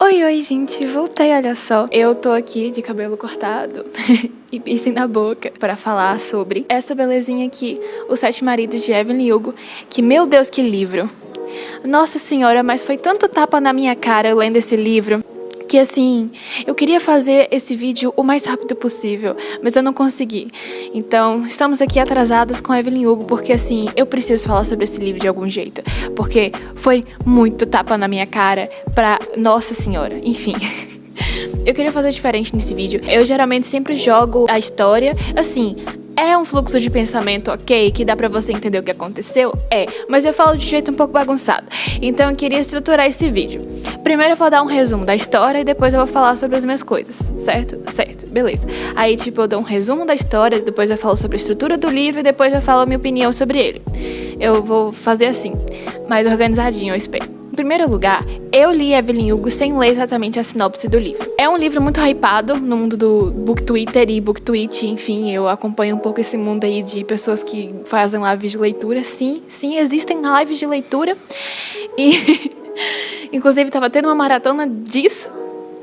Oi, gente, voltei, olha só. Eu tô aqui de cabelo cortado e piercing na boca para falar sobre essa belezinha aqui, Os Sete Maridos de Evelyn Hugo, que, meu Deus, que livro. Nossa senhora, mas foi tanto tapa na minha cara eu lendo esse livro, que assim, eu queria fazer esse vídeo o mais rápido possível, mas eu não consegui. Então, estamos aqui atrasadas com a Evelyn Hugo, porque assim, eu preciso falar sobre esse livro de algum jeito, porque foi muito tapa na minha cara pra Nossa Senhora, enfim. Eu queria fazer diferente nesse vídeo. Eu geralmente sempre jogo a história, assim, é um fluxo de pensamento, ok, que dá pra você entender o que aconteceu? É, mas eu falo de jeito um pouco bagunçado. Então eu queria estruturar esse vídeo. Primeiro eu vou dar um resumo da história e depois eu vou falar sobre as minhas coisas, certo? Certo, beleza. Aí, tipo, eu dou um resumo da história, depois eu falo sobre a estrutura do livro e depois eu falo a minha opinião sobre ele. Eu vou fazer assim, mais organizadinho, eu espero. Em primeiro lugar, eu li Evelyn Hugo sem ler exatamente a sinopse do livro. É um livro muito hypado no mundo do Book Twitter e Book Twitch, enfim, eu acompanho um pouco esse mundo aí de pessoas que fazem lives de leitura. Sim, existem lives de leitura. E, inclusive, estava tendo uma maratona disso,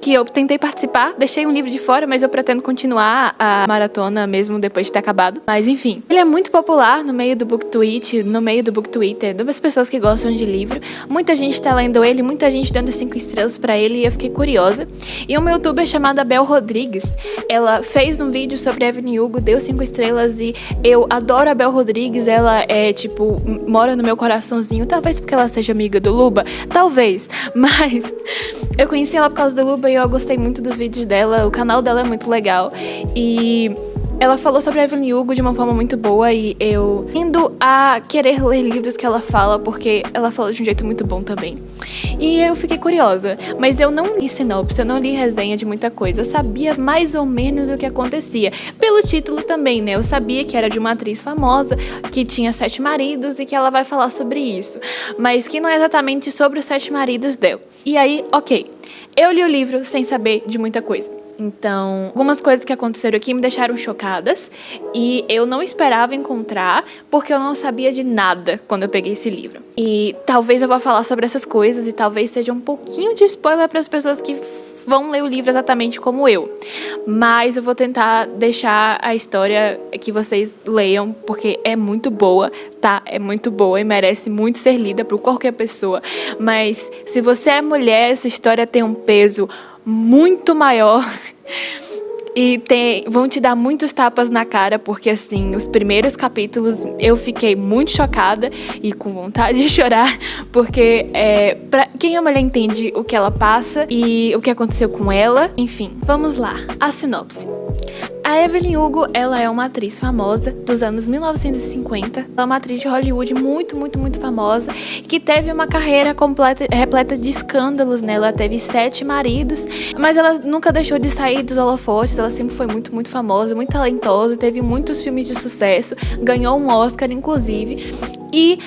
que eu tentei participar, deixei um livro de fora, mas eu pretendo continuar a maratona mesmo depois de ter acabado. Mas enfim, ele é muito popular no meio do Book Twitch, no meio do Book Twitter, das pessoas que gostam de livro. Muita gente tá lendo ele, muita gente dando 5 estrelas pra ele e eu fiquei curiosa. E uma youtuber chamada Bel Rodrigues, ela fez um vídeo sobre Evelyn Hugo, deu 5 estrelas e eu adoro a Bel Rodrigues, ela é tipo, mora no meu coraçãozinho, talvez porque ela seja amiga do Luba, talvez, mas eu conheci ela por causa do Luba e eu gostei muito dos vídeos dela, o canal dela é muito legal e ela falou sobre a Evelyn Hugo de uma forma muito boa e eu indo a querer ler livros que ela fala, porque ela fala de um jeito muito bom também. E eu fiquei curiosa, mas eu não li sinopse, eu não li resenha de muita coisa, eu sabia mais ou menos o que acontecia. Pelo título também, né? Eu sabia que era de uma atriz famosa, que tinha 7 maridos e que ela vai falar sobre isso, mas que não é exatamente sobre os 7 maridos dela. E aí, ok, eu li o livro sem saber de muita coisa. Então, algumas coisas que aconteceram aqui me deixaram chocadas e eu não esperava encontrar porque eu não sabia de nada quando eu peguei esse livro. E talvez eu vá falar sobre essas coisas e talvez seja um pouquinho de spoiler para as pessoas que vão ler o livro exatamente como eu. Mas eu vou tentar deixar a história que vocês leiam, porque é muito boa, tá? É muito boa e merece muito ser lida por qualquer pessoa. Mas se você é mulher, essa história tem um peso muito maior e vão te dar muitos tapas na cara, porque assim, os primeiros capítulos eu fiquei muito chocada e com vontade de chorar, porque pra quem é mulher entende o que ela passa e o que aconteceu com ela. Enfim, vamos lá, a sinopse. A Evelyn Hugo, ela é uma atriz famosa dos anos 1950. Ela é uma atriz de Hollywood muito famosa, que teve uma carreira repleta de escândalos, né? Ela teve 7 maridos, mas ela nunca deixou de sair dos holofotes. Ela sempre foi muito famosa, muito talentosa, teve muitos filmes de sucesso, ganhou um Oscar, inclusive. E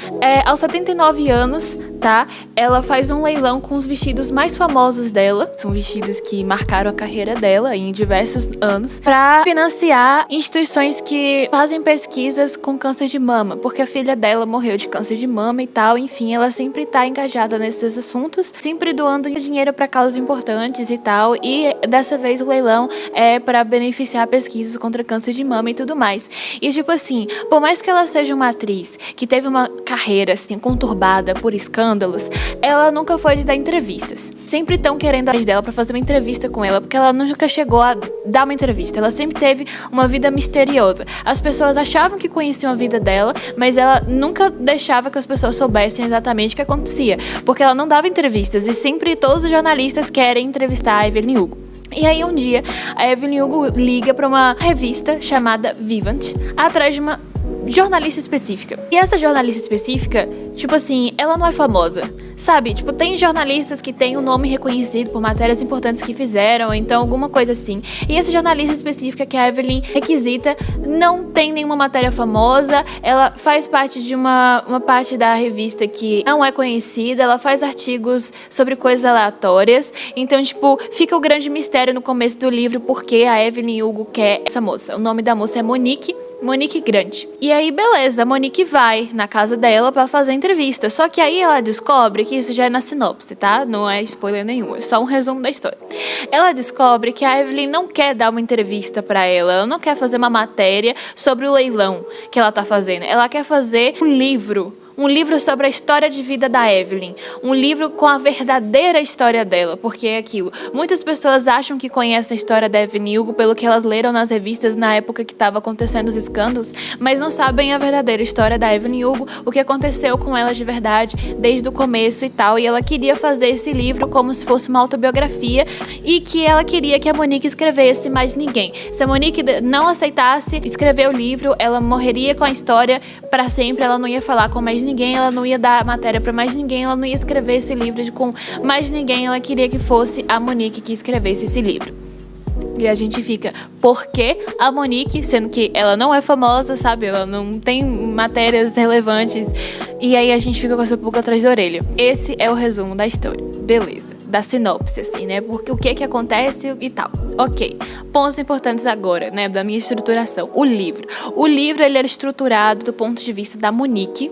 aos 79 anos, tá? Ela faz um leilão com os vestidos mais famosos dela. São vestidos que marcaram a carreira dela em diversos anos, pra financiar instituições que fazem pesquisas com câncer de mama, porque a filha dela morreu de câncer de mama e tal. Enfim, ela sempre tá engajada nesses assuntos, sempre doando dinheiro pra causas importantes e tal. E dessa vez o leilão é pra beneficiar pesquisas contra câncer de mama e tudo mais. E tipo assim, por mais que ela seja uma atriz que teve uma carreira assim conturbada por escândalos, ela nunca foi de dar entrevistas. Sempre estão querendo atrás dela pra fazer uma entrevista com ela, porque ela nunca chegou a dar uma entrevista. Ela sempre teve uma vida misteriosa. As pessoas achavam que conheciam a vida dela, mas ela nunca deixava que as pessoas soubessem exatamente o que acontecia, porque ela não dava entrevistas e sempre todos os jornalistas querem entrevistar a Evelyn Hugo. E aí um dia a Evelyn Hugo liga para uma revista chamada Vivant atrás de uma jornalista específica. E essa jornalista específica, tipo assim, ela não é famosa, sabe? Tipo, tem jornalistas que têm o nome reconhecido por matérias importantes que fizeram, então alguma coisa assim. E essa jornalista específica que a Evelyn requisita não tem nenhuma matéria famosa, ela faz parte de uma parte da revista que não é conhecida, ela faz artigos sobre coisas aleatórias, então, tipo, fica o grande mistério no começo do livro porque a Evelyn Hugo quer essa moça. O nome da moça é Monique, Monique Grant. E aí, beleza, a Monique vai na casa dela pra fazer entrevista. Só que aí ela descobre que isso já é na sinopse, tá? Não é spoiler nenhum, é só um resumo da história. Ela descobre que a Evelyn não quer dar uma entrevista pra ela não quer fazer uma matéria sobre o leilão que ela tá fazendo. Ela quer fazer um livro sobre a história de vida da Evelyn, um livro com a verdadeira história dela, porque é aquilo. Muitas pessoas acham que conhecem a história da Evelyn Hugo pelo que elas leram nas revistas na época que estava acontecendo os escândalos, mas não sabem a verdadeira história da Evelyn Hugo, o que aconteceu com ela de verdade desde o começo e tal. E ela queria fazer esse livro como se fosse uma autobiografia e que ela queria que a Monique escrevesse mais ninguém. Se a Monique não aceitasse escrever o livro, ela morreria com a história para sempre, ela não ia falar com mais ninguém, ela não ia dar matéria para mais ninguém, ela não ia escrever esse livro com mais ninguém, ela queria que fosse a Monique que escrevesse esse livro. E a gente fica, por que a Monique, sendo que ela não é famosa, sabe? Ela não tem matérias relevantes. E aí a gente fica com essa pulga atrás da orelha. Esse é o resumo da história. Beleza. Da sinopse, assim, né? Porque o que acontece e tal. Ok. Pontos importantes agora, né? Da minha estruturação. O livro. O livro, ele era estruturado do ponto de vista da Monique,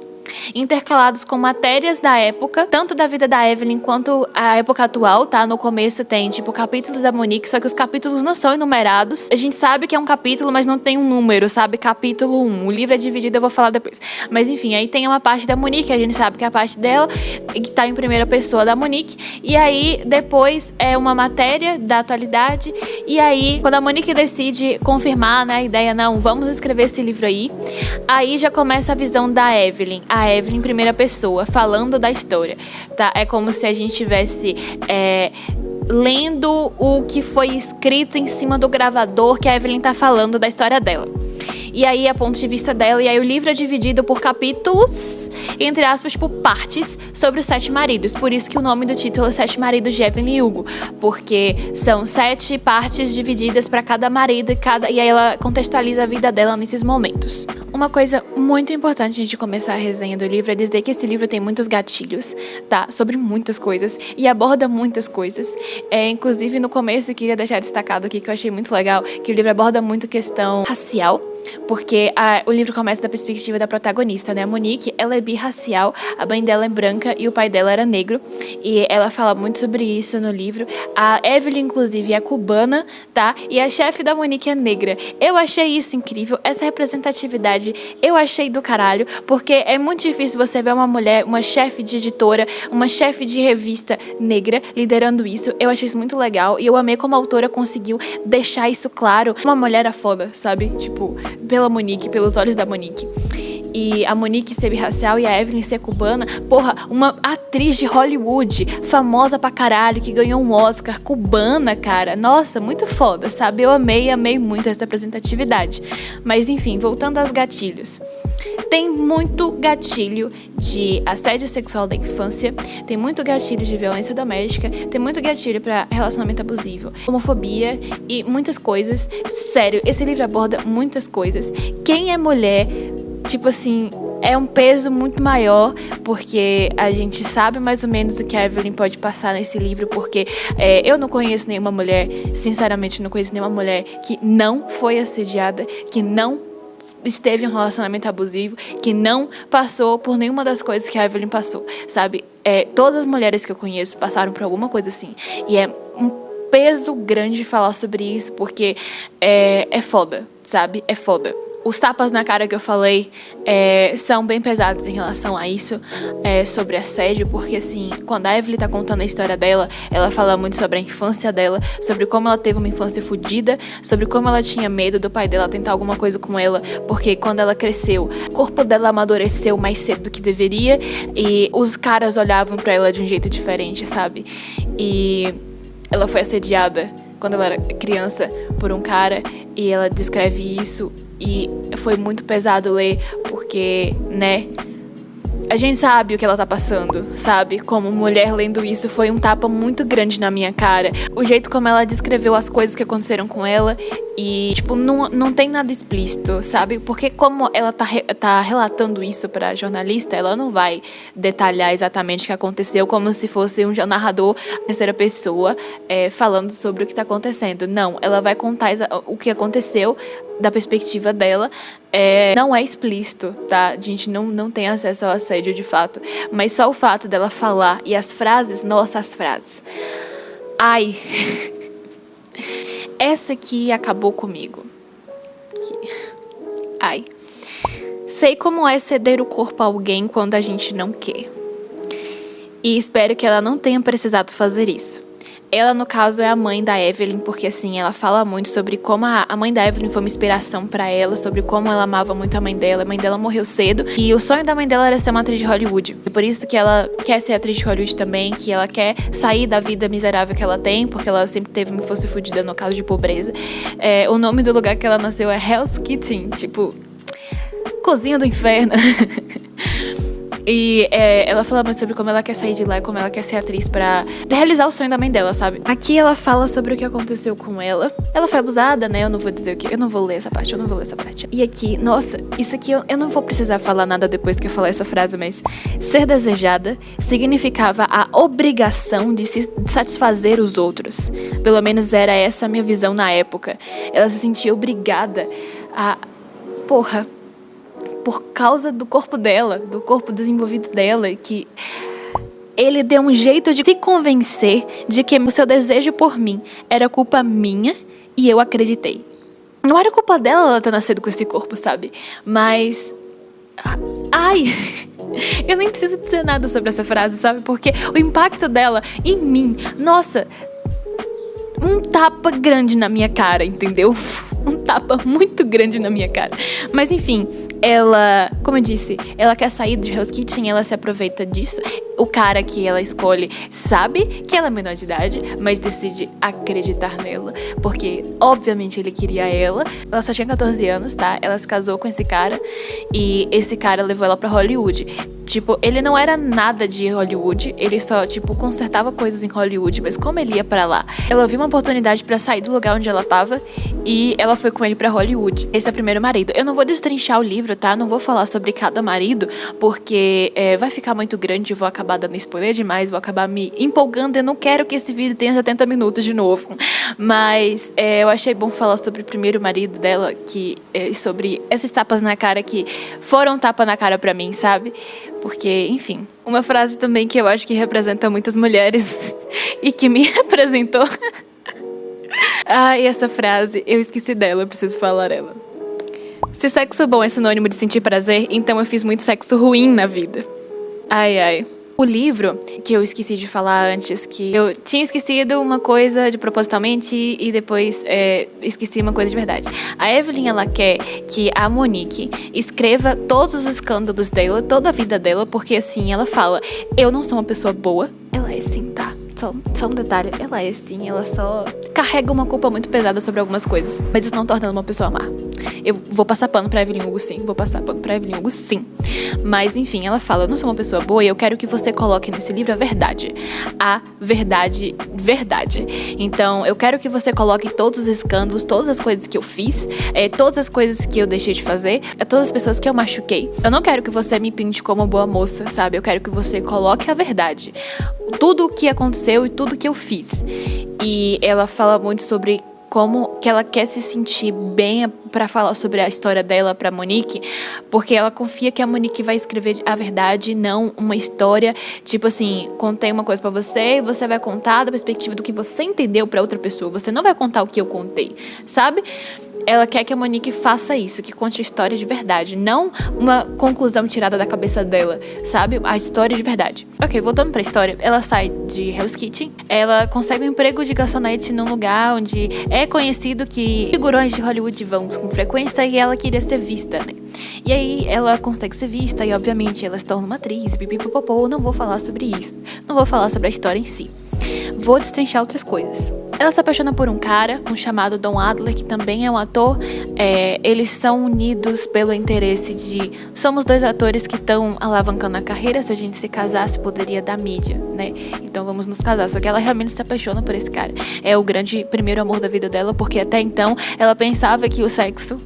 intercalados com matérias da época, tanto da vida da Evelyn quanto a época atual, tá? No começo tem, tipo, capítulos da Monique, só que os capítulos não são enumerados. A gente sabe que é um capítulo, mas não tem um número, sabe? Capítulo 1. O livro é dividido, eu vou falar depois. Mas enfim, aí tem uma parte da Monique, a gente sabe que é a parte dela, que tá em primeira pessoa da Monique. E aí, depois é uma matéria da atualidade. E aí, quando a Monique decide confirmar, né, a ideia, não, vamos escrever esse livro aí já começa a visão da Evelyn. A Evelyn em primeira pessoa, falando da história, tá? É como se a gente estivesse lendo o que foi escrito em cima do gravador que a Evelyn tá falando da história dela. E aí, a ponto de vista dela, e aí o livro é dividido por capítulos, entre aspas, tipo, partes sobre os 7 maridos. Por isso que o nome do título é 7 maridos de Evelyn Hugo, porque são 7 partes divididas para cada marido e aí ela contextualiza a vida dela nesses momentos. Uma coisa muito importante antes de começar a resenha do livro é dizer que esse livro tem muitos gatilhos, tá? Sobre muitas coisas e aborda muitas coisas. Inclusive, no começo, eu queria deixar destacado aqui que eu achei muito legal, que o livro aborda muito questão racial, porque o livro começa da perspectiva da protagonista, né? A Monique, ela é birracial, a mãe dela é branca e o pai dela era negro, e ela fala muito sobre isso no livro. A Evelyn, inclusive, é cubana, tá? E a chefe da Monique é negra. Eu achei isso incrível, essa representatividade eu achei do caralho, porque é muito difícil você ver uma mulher, uma chefe de editora, uma chefe de revista negra liderando isso. Eu achei isso muito legal e eu amei como a autora conseguiu deixar isso claro. Uma mulher é foda, sabe? Tipo, pela Monique, pelos olhos da Monique. E a Monique ser birracial e a Evelyn ser cubana. Porra, uma atriz de Hollywood, famosa pra caralho, que ganhou um Oscar, cubana, cara. Nossa, muito foda, sabe? Eu amei muito essa representatividade. Mas enfim, voltando aos gatilhos. Tem muito gatilho de assédio sexual da infância, tem muito gatilho de violência doméstica, tem muito gatilho pra relacionamento abusivo, homofobia e muitas coisas. Sério, esse livro aborda muitas coisas. Quem é mulher, tipo assim, é um peso muito maior, porque a gente sabe mais ou menos o que a Evelyn pode passar nesse livro, porque eu não conheço nenhuma mulher, sinceramente não conheço nenhuma mulher que não foi assediada, que não esteve em um relacionamento abusivo, que não passou por nenhuma das coisas que a Evelyn passou, sabe? Todas as mulheres que eu conheço passaram por alguma coisa assim, e é um peso grande falar sobre isso, porque é foda, sabe? É foda. Os tapas na cara que eu falei são bem pesados em relação a isso, sobre assédio, porque assim, quando a Evelyn tá contando a história dela, ela fala muito sobre a infância dela, sobre como ela teve uma infância fodida, sobre como ela tinha medo do pai dela tentar alguma coisa com ela, porque quando ela cresceu, o corpo dela amadureceu mais cedo do que deveria, e os caras olhavam pra ela de um jeito diferente, sabe? E ela foi assediada quando ela era criança por um cara, e ela descreve isso. E foi muito pesado ler, porque, né, a gente sabe o que ela tá passando, sabe? Como mulher lendo isso, foi um tapa muito grande na minha cara. O jeito como ela descreveu as coisas que aconteceram com ela e, tipo, não tem nada explícito, sabe? Porque como ela tá relatando isso pra jornalista, ela não vai detalhar exatamente o que aconteceu, como se fosse um narrador terceira pessoa falando sobre o que tá acontecendo. Não, ela vai contar o que aconteceu da perspectiva dela, Não é explícito, tá? A gente não tem acesso ao assédio de fato. Mas só o fato dela falar e as frases, nossa, as frases. Ai. Essa aqui acabou comigo. Ai. Sei como é ceder o corpo a alguém quando a gente não quer. E espero que ela não tenha precisado fazer isso. Ela, no caso, é a mãe da Evelyn, porque, assim, ela fala muito sobre como a mãe da Evelyn foi uma inspiração pra ela, sobre como ela amava muito a mãe dela. A mãe dela morreu cedo e o sonho da mãe dela era ser uma atriz de Hollywood. E por isso que ela quer ser atriz de Hollywood também, que ela quer sair da vida miserável que ela tem, porque ela sempre teve uma infância fodida no caso de pobreza. O nome do lugar que ela nasceu é Hell's Kitchen, tipo, cozinha do inferno. E ela fala muito sobre como ela quer sair de lá e como ela quer ser atriz pra realizar o sonho da mãe dela, sabe? Aqui ela fala sobre o que aconteceu com ela. Ela foi abusada, né? Eu não vou dizer o que. Eu não vou ler essa parte, E aqui, nossa, isso aqui eu não vou precisar falar nada depois que eu falar essa frase, mas ser desejada significava a obrigação de se satisfazer os outros. Pelo menos era essa a minha visão na época. Ela se sentia obrigada a... por causa do corpo dela, do corpo desenvolvido dela, que ele deu um jeito de se convencer de que o seu desejo por mim era culpa minha e eu acreditei. Não era culpa dela ela ter nascido com esse corpo, sabe? Mas... Ai... Eu nem preciso dizer nada sobre essa frase, sabe? Porque o impacto dela em mim... Nossa... Um tapa grande na minha cara, entendeu? Um tapa muito grande na minha cara. Mas enfim, ela, como eu disse, ela quer sair de Hell's Kitchen, ela se aproveita disso. O cara que ela escolhe sabe que ela é menor de idade, mas decide acreditar nela, porque obviamente ele queria ela. Ela só tinha 14 anos, tá? Ela se casou com esse cara e esse cara levou ela pra Hollywood. Tipo, ele não era nada de Hollywood, ele só, tipo, consertava coisas em Hollywood, mas como ele ia pra lá, ela viu uma oportunidade pra sair do lugar onde ela tava e ela foi com ele pra Hollywood. Esse é o primeiro marido. Eu não vou destrinchar o livro, tá? Não vou falar sobre cada marido, porque vai ficar muito grande, eu vou acabar dando spoiler demais, vou acabar me empolgando, eu não quero que esse vídeo tenha 70 minutos de novo. Mas eu achei bom falar sobre o primeiro marido dela, sobre esses tapas na cara que foram tapa na cara pra mim, sabe? Porque, enfim, uma frase também que eu acho que representa muitas mulheres e que me representou. E essa frase, eu esqueci dela, eu preciso falar ela. Se sexo bom é sinônimo de sentir prazer, então eu fiz muito sexo ruim na vida. Ai. O livro, que eu esqueci de falar antes, que eu tinha esquecido uma coisa de propositalmente e depois esqueci uma coisa de verdade. A Evelyn, ela quer que a Monique escreva todos os escândalos dela, toda a vida dela, porque assim, ela fala, eu não sou uma pessoa boa. Ela é sim, tá? Só um detalhe, ela é sim, ela só carrega uma culpa muito pesada sobre algumas coisas, mas isso não torna ela uma pessoa má. Eu vou passar pano pra Evelyn Hugo, sim. Mas enfim, ela fala, eu não sou uma pessoa boa e eu quero que você coloque nesse livro a verdade. A verdade. Então, eu quero que você coloque todos os escândalos, todas as coisas que eu fiz, todas as coisas que eu deixei de fazer, todas as pessoas que eu machuquei. Eu não quero que você me pinte como boa moça, sabe? Eu quero que você coloque a verdade. Tudo o que aconteceu e tudo que eu fiz. E ela fala muito sobre como que ela quer se sentir bem pra falar sobre a história dela pra Monique, porque ela confia que a Monique vai escrever a verdade, não uma história, tipo assim, contei uma coisa pra você e você vai contar da perspectiva do que você entendeu pra outra pessoa, você não vai contar o que eu contei, sabe? Ela quer que a Monique faça isso, que conte a história de verdade, não uma conclusão tirada da cabeça dela, sabe? A história de verdade. Ok, voltando pra história, ela sai de Hell's Kitchen, ela consegue um emprego de garçonete num lugar onde é conhecido que figurões de Hollywood vão com frequência e ela queria ser vista, né? E aí ela consegue ser vista e obviamente ela se torna uma atriz, pipipopopô, não vou falar sobre isso, não vou falar sobre a história em si. Vou destrinchar outras coisas. Ela se apaixona por um cara, um chamado Don Adler, que também é um ator. Eles são unidos pelo interesse de... Somos dois atores que estão alavancando a carreira. Se a gente se casasse, poderia dar mídia, né? Então vamos nos casar. Só que ela realmente se apaixona por esse cara. É o grande primeiro amor da vida dela, porque até então ela pensava que o sexo...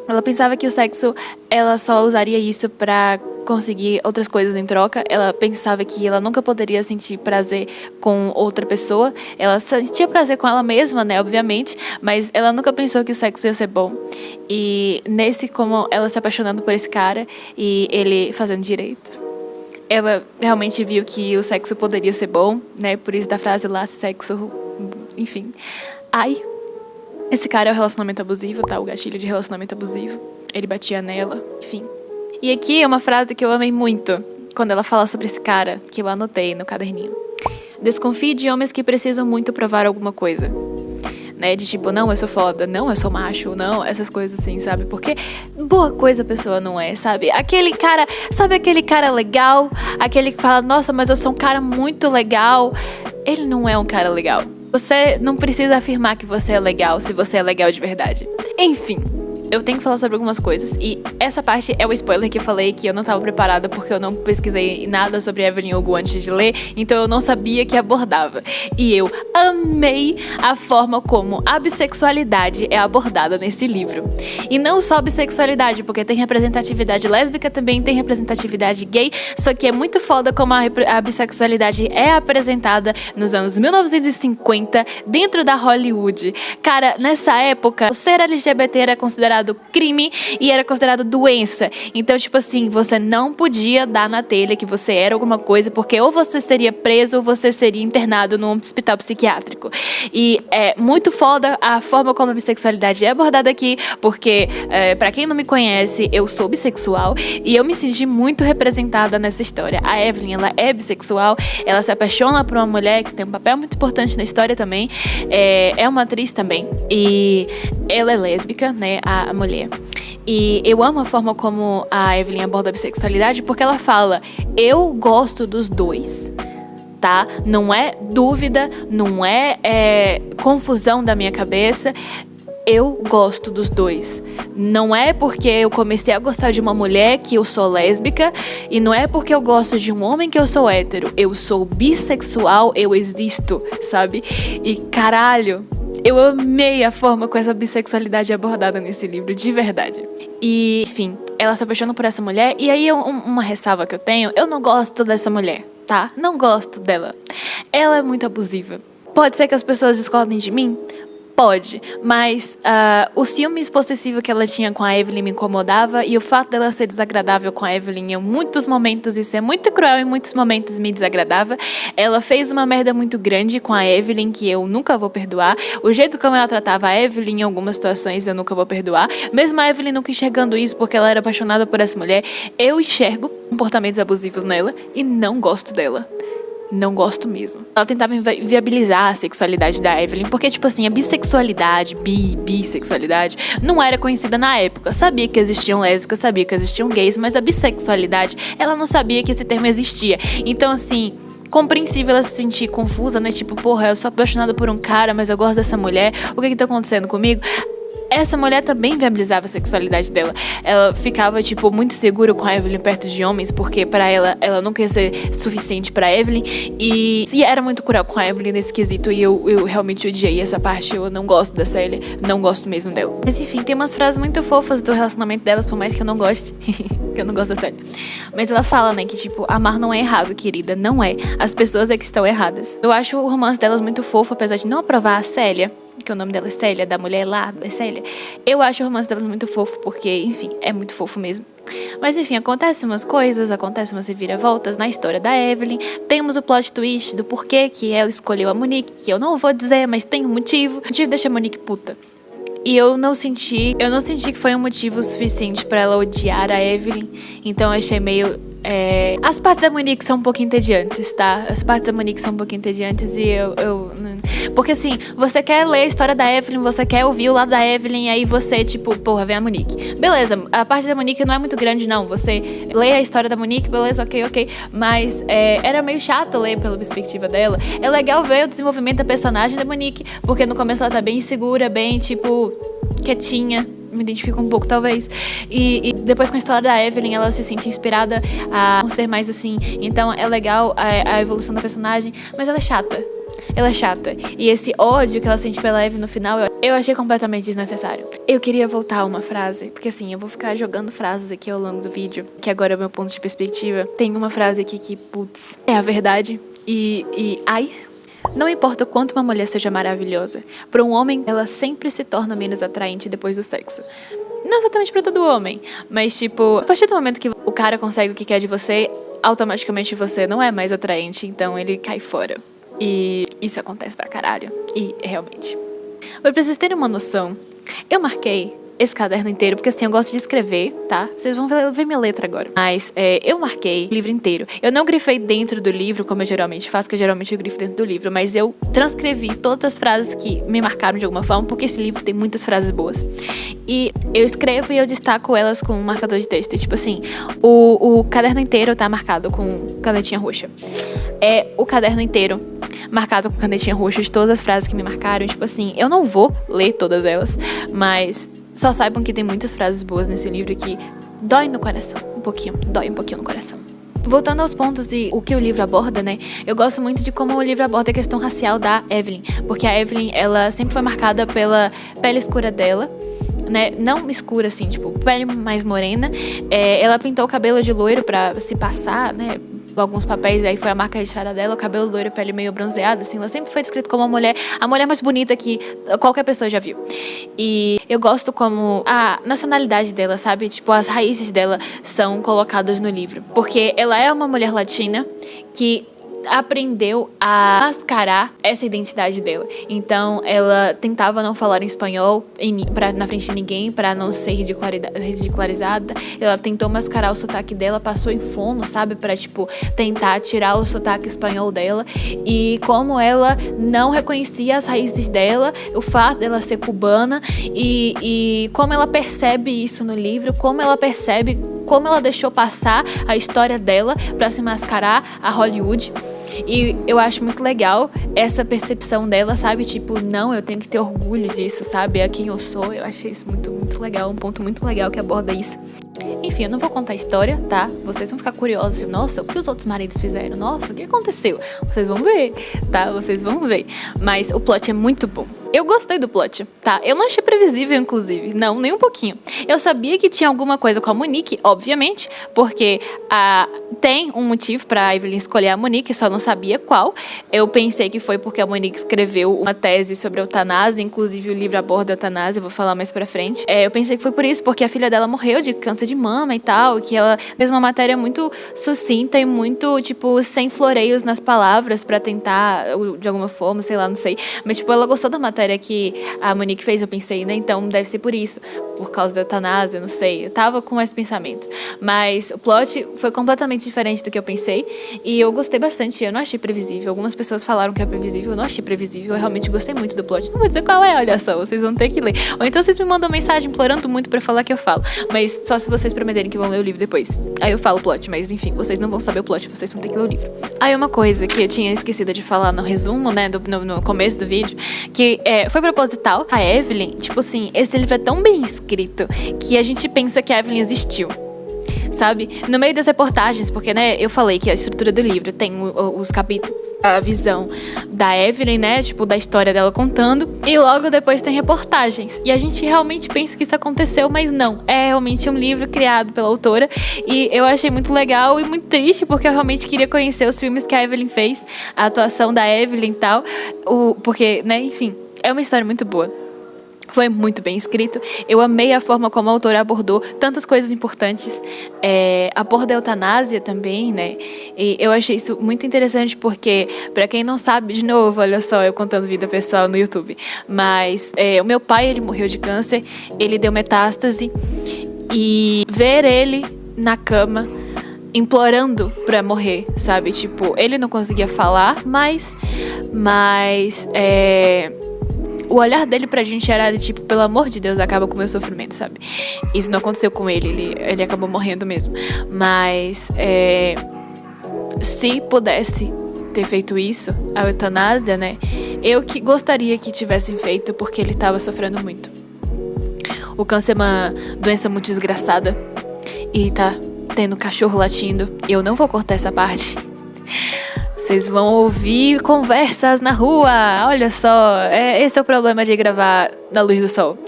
Ela pensava que o sexo, ela só usaria isso pra conseguir outras coisas em troca. Ela pensava que ela nunca poderia sentir prazer com outra pessoa. Ela sentia prazer com ela mesma, né, obviamente, mas ela nunca pensou que o sexo ia ser bom. E nesse, como ela se apaixonando por esse cara e ele fazendo direito, ela realmente viu que o sexo poderia ser bom, né, por isso da frase lá, sexo, enfim. Ai, esse cara é o relacionamento abusivo, tá, o gatilho de relacionamento abusivo. Ele batia nela, enfim. E aqui é uma frase que eu amei muito, quando ela fala sobre esse cara, que eu anotei no caderninho. Desconfie de homens que precisam muito provar alguma coisa. Né, de tipo, não, eu sou foda, não, eu sou macho, não, essas coisas assim, sabe? Porque boa coisa a pessoa não é, sabe? Aquele cara, sabe aquele cara legal? Aquele que fala, nossa, mas eu sou um cara muito legal. Ele não é um cara legal. Você não precisa afirmar que você é legal, se você é legal de verdade. Enfim, eu tenho que falar sobre algumas coisas. E essa parte é o spoiler que eu falei que eu não estava preparada porque eu não pesquisei nada sobre Evelyn Hugo antes de ler, então eu não sabia que abordava. E eu amei a forma como a bissexualidade é abordada nesse livro. E não só bissexualidade, porque tem representatividade lésbica, também tem representatividade gay, só que é muito foda como a bissexualidade é apresentada nos anos 1950 dentro da Hollywood. Cara, nessa época, ser LGBT era considerado crime e era considerado doença. Então, tipo assim, você não podia dar na telha que você era alguma coisa, porque ou você seria preso ou você seria internado num hospital psiquiátrico. E é muito foda a forma como a bissexualidade é abordada aqui, porque, pra quem não me conhece, eu sou bissexual e eu me senti muito representada nessa história. A Evelyn, ela é bissexual, ela se apaixona por uma mulher que tem um papel muito importante na história também, é uma atriz também, e ela é lésbica, né, a mulher. E eu amo a forma como a Evelyn aborda a bissexualidade, porque ela fala, eu gosto dos dois, tá? Não é dúvida, não é confusão da minha cabeça. Eu gosto dos dois. Não é porque eu comecei a gostar de uma mulher que eu sou lésbica, e não é porque eu gosto de um homem que eu sou hétero. Eu sou bissexual, eu existo, sabe? E caralho, eu amei a forma como essa bissexualidade é abordada nesse livro, de verdade. E, enfim, ela se apaixona por essa mulher, e aí uma ressalva que eu tenho, eu não gosto dessa mulher, tá? Não gosto dela. Ela é muito abusiva. Pode ser que as pessoas discordem de mim? Pode, mas o ciúmes possessivo que ela tinha com a Evelyn me incomodava, e o fato dela ser desagradável com a Evelyn em muitos momentos e ser muito cruel em muitos momentos me desagradava. Ela fez uma merda muito grande com a Evelyn que eu nunca vou perdoar. O jeito como ela tratava a Evelyn em algumas situações eu nunca vou perdoar. Mesmo a Evelyn nunca enxergando isso porque ela era apaixonada por essa mulher, eu enxergo comportamentos abusivos nela e não gosto dela. Não gosto mesmo. Ela tentava inviabilizar a sexualidade da Evelyn, porque, tipo assim, a bissexualidade, bissexualidade, não era conhecida na época. Sabia que existiam lésbicas, sabia que existiam gays, mas a bissexualidade, ela não sabia que esse termo existia. Então, assim, compreensível ela se sentir confusa, né? Tipo, porra, eu sou apaixonada por um cara, mas eu gosto dessa mulher, o que tá acontecendo comigo? Essa mulher também viabilizava a sexualidade dela. Ela ficava, tipo, muito segura com a Evelyn perto de homens, porque pra ela nunca ia ser suficiente pra Evelyn. E era muito cruel com a Evelyn nesse quesito, e eu realmente odiei essa parte. Eu não gosto da Célia, não gosto mesmo dela. Mas enfim, tem umas frases muito fofas do relacionamento delas, por mais que eu não goste. Que eu não gosto da Célia. Mas ela fala, né, que tipo, amar não é errado, querida, não é. As pessoas é que estão erradas. Eu acho o romance delas muito fofo, apesar de não aprovar a Célia, que o nome dela é Célia, da mulher lá, é Célia. Eu acho o romance delas muito fofo, porque, enfim, é muito fofo mesmo. Mas, enfim, acontecem umas coisas, acontecem umas reviravoltas na história da Evelyn. Temos o plot twist do porquê que ela escolheu a Monique, que eu não vou dizer, mas tem um motivo. O motivo deixa a Monique puta. E eu não senti que foi um motivo suficiente pra ela odiar a Evelyn. Então eu achei meio... As partes da Monique são um pouquinho entediantes, tá? As partes da Monique são um pouquinho entediantes e porque assim, você quer ler a história da Evelyn, você quer ouvir o lado da Evelyn, e aí você, tipo, porra, vem a Monique. Beleza, a parte da Monique não é muito grande, não. Você lê a história da Monique, beleza, ok. Mas era meio chato ler pela perspectiva dela. É legal ver o desenvolvimento da personagem da Monique, porque no começo ela tá bem insegura, bem, tipo, quietinha. Me identifico um pouco, talvez. E depois com a história da Evelyn, ela se sente inspirada a ser mais assim. Então é legal a evolução da personagem, mas ela é chata. Ela é chata. E esse ódio que ela sente pela Evelyn no final, eu achei completamente desnecessário. Eu queria voltar a uma frase, porque assim, eu vou ficar jogando frases aqui ao longo do vídeo, que agora é o meu ponto de perspectiva. Tem uma frase aqui que, putz, é a verdade. Ai... Não importa o quanto uma mulher seja maravilhosa, para um homem, ela sempre se torna menos atraente depois do sexo. Não exatamente para todo homem, mas tipo, a partir do momento que o cara consegue o que quer de você, automaticamente você não é mais atraente, então ele cai fora. E isso acontece pra caralho. E realmente. Mas pra vocês terem uma noção, eu marquei esse caderno inteiro, porque assim, eu gosto de escrever, tá? Vocês vão ver minha letra agora. Mas eu marquei o livro inteiro. Eu não grifei dentro do livro, como eu geralmente faço, que geralmente eu grifo dentro do livro, mas eu transcrevi todas as frases que me marcaram de alguma forma, porque esse livro tem muitas frases boas. E eu escrevo e eu destaco elas com um marcador de texto. E, tipo assim, o caderno inteiro tá marcado com canetinha roxa. O caderno inteiro marcado com canetinha roxa de todas as frases que me marcaram. Tipo assim, eu não vou ler todas elas, mas só saibam que tem muitas frases boas nesse livro que dói no coração, dói um pouquinho no coração. Voltando aos pontos e o que o livro aborda, né? Eu gosto muito de como o livro aborda a questão racial da Evelyn, porque a Evelyn, ela sempre foi marcada pela pele escura dela, né? Não escura assim, tipo, pele mais morena. Ela pintou o cabelo de loiro pra se passar, né? Alguns papéis, aí foi a marca registrada dela, o cabelo loiro, pele meio bronzeada, assim. Ela sempre foi descrita como a mulher mais bonita que qualquer pessoa já viu. E eu gosto como a nacionalidade dela, sabe? Tipo, as raízes dela são colocadas no livro. Porque ela é uma mulher latina que aprendeu a mascarar essa identidade dela. Então, ela tentava não falar em espanhol na frente de ninguém, pra não ser ridicularizada. Ela tentou mascarar o sotaque dela, passou em fono, sabe? Pra, tipo, tentar tirar o sotaque espanhol dela. E como ela não reconhecia as raízes dela, o fato dela ser cubana, e como ela percebe isso no livro, como ela deixou passar a história dela pra se mascarar a Hollywood. E eu acho muito legal essa percepção dela, sabe? Tipo, não, eu tenho que ter orgulho disso, sabe? É quem eu sou. Eu achei isso muito, muito legal. Um ponto muito legal que aborda isso. Enfim, eu não vou contar a história, tá? Vocês vão ficar curiosos. Nossa, o que os outros maridos fizeram? Nossa, o que aconteceu? Vocês vão ver, tá? Vocês vão ver. Mas o plot é muito bom. Eu gostei do plot, tá? Eu não achei previsível, inclusive. Não, nem um pouquinho. Eu sabia que tinha alguma coisa com a Monique, obviamente, porque tem um motivo pra Evelyn escolher a Monique, só não sabia qual. Eu pensei que foi porque a Monique escreveu uma tese sobre a eutanásia, inclusive o livro aborda a eutanásia, eu vou falar mais pra frente. Eu pensei que foi por isso, porque a filha dela morreu de câncer de mama e tal, que ela fez uma matéria muito sucinta e muito, tipo, sem floreios nas palavras pra tentar, de alguma forma, sei lá, não sei. Mas, tipo, ela gostou da matéria que a Monique fez, eu pensei, né? Então deve ser por isso, por causa da eutanásia, não sei. Eu tava com esse pensamento. Mas o plot foi completamente diferente do que eu pensei e eu gostei bastante. Eu não achei previsível. Algumas pessoas falaram que é previsível, eu não achei previsível. Eu realmente gostei muito do plot. Não vou dizer qual é, olha só, vocês vão ter que ler. Ou então vocês me mandam mensagem implorando muito pra falar que eu falo. Mas só se vocês prometerem que vão ler o livro depois. Aí eu falo o plot, mas enfim, vocês não vão saber o plot, vocês vão ter que ler o livro. Aí uma coisa que eu tinha esquecido de falar no resumo, né, no começo do vídeo, que foi proposital. A Evelyn, tipo assim, esse livro é tão bem escrito que a gente pensa que a Evelyn existiu, sabe? No meio das reportagens, porque, né, eu falei que a estrutura do livro tem os capítulos, a visão da Evelyn, né, tipo, da história dela contando, e logo depois tem reportagens. E a gente realmente pensa que isso aconteceu, mas não. É realmente um livro criado pela autora, e eu achei muito legal e muito triste, porque eu realmente queria conhecer os filmes que a Evelyn fez, a atuação da Evelyn e tal, porque, né, enfim, é uma história muito boa. Foi muito bem escrito. Eu amei a forma como a autora abordou tantas coisas importantes. Aborda a eutanásia também, né? E eu achei isso muito interessante porque, pra quem não sabe, de novo, olha só, eu contando vida pessoal no YouTube. Mas o meu pai, ele morreu de câncer, ele deu metástase. E ver ele na cama, implorando pra morrer, sabe? Tipo, ele não conseguia falar, mas o olhar dele pra gente era de tipo, pelo amor de Deus, acaba com o meu sofrimento, sabe? Isso não aconteceu com ele acabou morrendo mesmo. Mas se pudesse ter feito isso, a eutanásia, né? Eu que gostaria que tivessem feito, porque ele tava sofrendo muito. O câncer é uma doença muito desgraçada e tá tendo cachorro latindo. Eu não vou cortar essa parte. Vocês vão ouvir conversas na rua. Olha só, esse é o problema de gravar na luz do sol.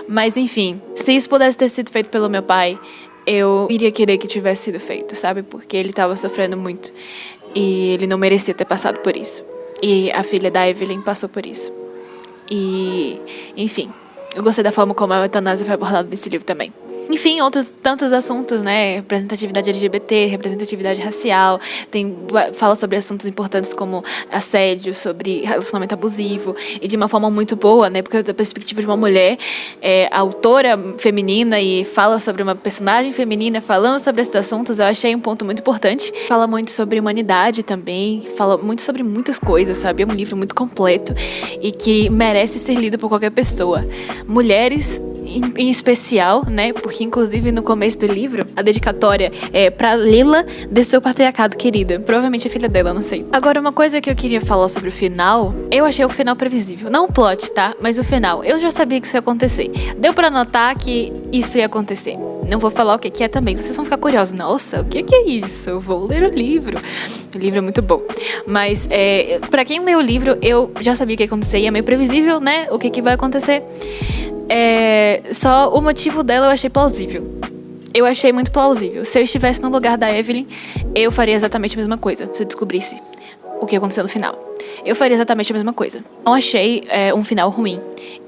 Mas enfim, se isso pudesse ter sido feito pelo meu pai, eu iria querer que tivesse sido feito, sabe? Porque ele tava sofrendo muito e ele não merecia ter passado por isso. E a filha da Evelyn passou por isso. E, enfim, eu gostei da forma como a eutanásia foi abordada nesse livro também. Enfim, outros tantos assuntos, né? Representatividade LGBT, representatividade racial, fala sobre assuntos importantes como assédio, sobre relacionamento abusivo, e de uma forma muito boa, né? Porque da perspectiva de uma mulher, autora feminina, e fala sobre uma personagem feminina falando sobre esses assuntos, eu achei um ponto muito importante. Fala muito sobre humanidade também, fala muito sobre muitas coisas, sabe? É um livro muito completo e que merece ser lido por qualquer pessoa. Mulheres em especial, né? Porque inclusive no começo do livro, a dedicatória é pra Lila de seu patriarcado querida. Provavelmente a filha dela, não sei. Agora, uma coisa que eu queria falar sobre o final, eu achei o final previsível. Não o plot, tá? Mas o final. Eu já sabia que isso ia acontecer. Deu pra notar que isso ia acontecer. Não vou falar o que é também. Vocês vão ficar curiosos. Nossa, o que é isso? Eu vou ler o livro. O livro é muito bom. Mas, pra quem leu o livro, eu já sabia o que ia acontecer. E é meio previsível, né? O que vai acontecer. Só o motivo dela eu achei plausível. Eu achei muito plausível. Se eu estivesse no lugar da Evelyn, eu faria exatamente a mesma coisa. Se eu descobrisse o que aconteceu no final, eu faria exatamente a mesma coisa. Não achei um final ruim.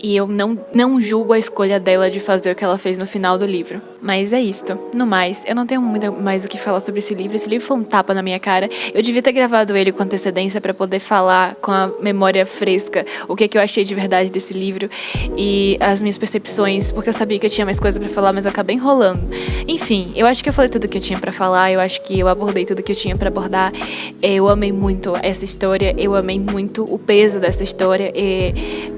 E eu não julgo a escolha dela de fazer o que ela fez no final do livro. Mas é isto. No mais, eu não tenho muito mais o que falar sobre esse livro. Esse livro foi um tapa na minha cara. Eu devia ter gravado ele com antecedência pra poder falar com a memória fresca o que eu achei de verdade desse livro e as minhas percepções, porque eu sabia que eu tinha mais coisa pra falar, mas eu acabei enrolando. Enfim, eu acho que eu falei tudo que eu tinha pra falar. Eu acho que eu abordei tudo que eu tinha pra abordar. Eu amei muito essa história. Eu amei muito o peso dessa história.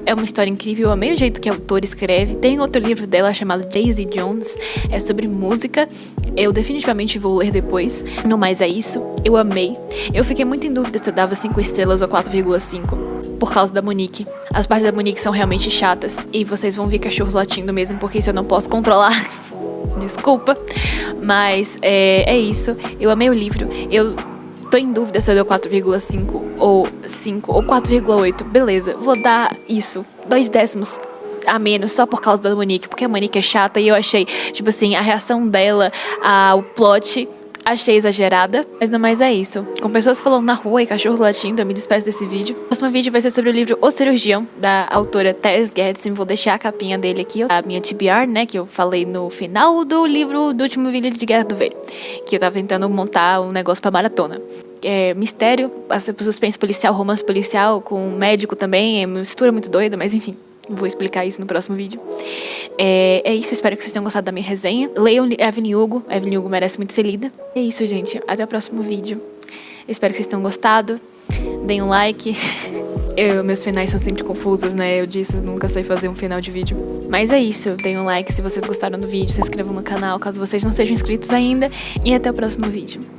É uma história incrível. Eu amei o jeito que a autora escreve. Tem outro livro dela chamado Daisy Jones. É sobre música. Eu definitivamente vou ler depois. No mais é isso. Eu amei. Eu fiquei muito em dúvida se eu dava 5 estrelas ou 4,5. Por causa da Monique. As partes da Monique são realmente chatas. E vocês vão ver cachorros latindo mesmo, porque isso eu não posso controlar. Desculpa. Mas é isso. Eu amei o livro. Eu tô em dúvida se eu dou 4,5 ou 5 ou 4,8. Beleza, vou dar isso. 2 décimos a menos só por causa da Monique, porque a Monique é chata e eu achei, tipo assim, a reação dela ao plot, achei exagerada. Mas não mais é isso. Com pessoas falando na rua e cachorros latindo, eu me despeço desse vídeo. O próximo vídeo vai ser sobre o livro O Cirurgião, da autora Tess Geddes. Vou deixar a capinha dele aqui, a minha TBR, né, que eu falei no final do livro do último vídeo de Guerra do Velho, que eu tava tentando montar um negócio pra maratona. Mistério, suspense policial, romance policial, com médico também, uma mistura muito doida, mas enfim, vou explicar isso no próximo vídeo. É isso, espero que vocês tenham gostado da minha resenha. Leiam Evelyn Hugo merece muito ser lida. É isso, gente, até o próximo vídeo. Espero que vocês tenham gostado, deem um like. Meus finais são sempre confusos, né? Eu disse, nunca sei fazer um final de vídeo. Mas é isso, deem um like se vocês gostaram do vídeo, se inscrevam no canal caso vocês não sejam inscritos ainda. E até o próximo vídeo.